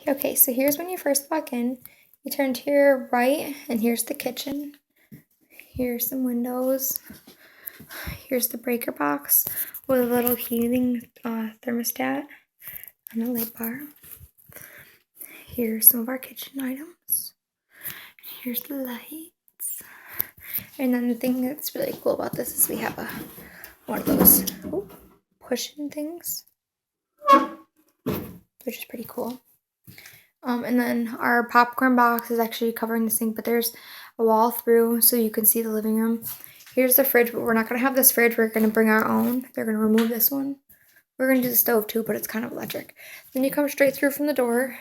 Okay, so here's when you first walk in. You turn to your right, and here's the kitchen. Here's some windows. Here's the breaker box with a little heating thermostat and a light bar. Here's some of our kitchen items. Here's the lights. And then the thing that's really cool about this is we have one of those push-in things, which is pretty cool. And then our popcorn box is actually covering the sink, but there's a wall through so you can see the living room. Here's the fridge, but we're not going to have this fridge. We're going to bring our own. They're going to remove this one. We're going to do the stove too, but it's kind of electric. Then you come straight through from the door,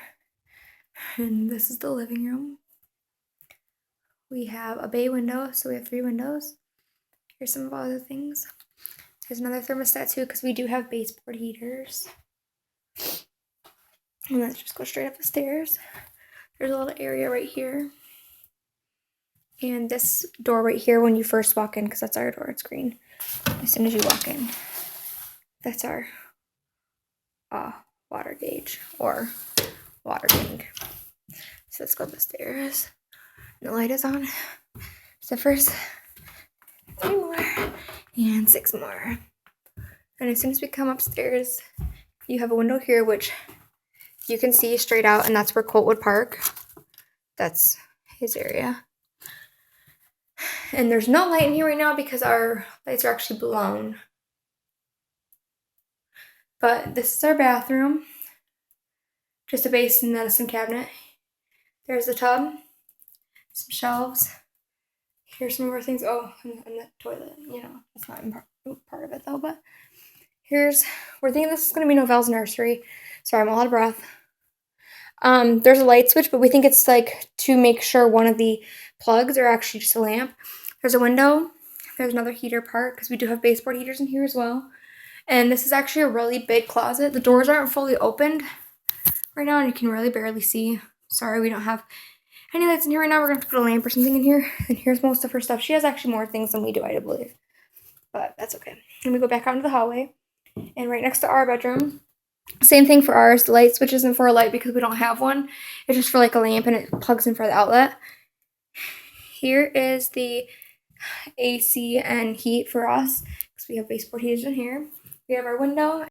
and this is the living room. We have a bay window, so we have 3 windows. Here's some of our other things. There's another thermostat too, because we do have baseboard heaters. And let's just go straight up the stairs. There's a little area right here. And this door right here when you first walk in, because that's our door, it's green. As soon as you walk in, that's our water gauge or water tank. So let's go up the stairs. And the light is on. So first, 3 more and 6 more. And as soon as we come upstairs, you have a window here, which you can see straight out, and that's where Colt would park. That's his area. And there's no light in here right now because our lights are actually blown. But this is our bathroom. Just a basin, medicine cabinet. There's the tub. Some shelves. Here's some more things. Oh, and the toilet. You know, that's not part of it though. But we're thinking this is going to be Novelle's nursery. Sorry, I'm all out of breath. There's a light switch, but we think it's like to make sure one of the plugs are actually just a lamp. There's a window. There's another heater part because we do have baseboard heaters in here as well. And this is actually a really big closet. The doors aren't fully opened right now, and you can really barely see. Sorry, we don't have any lights in here right now. We're going to have to put a lamp or something in here. And here's most of her stuff. She has actually more things than we do, I believe. But that's okay. And we go back out into the hallway. And right next to our bedroom, same thing for ours. The light switch isn't for a light because we don't have one. It's just for like a lamp, and it plugs in for the outlet. Here is the AC and heat for us because we have baseboard heaters in here. We have our window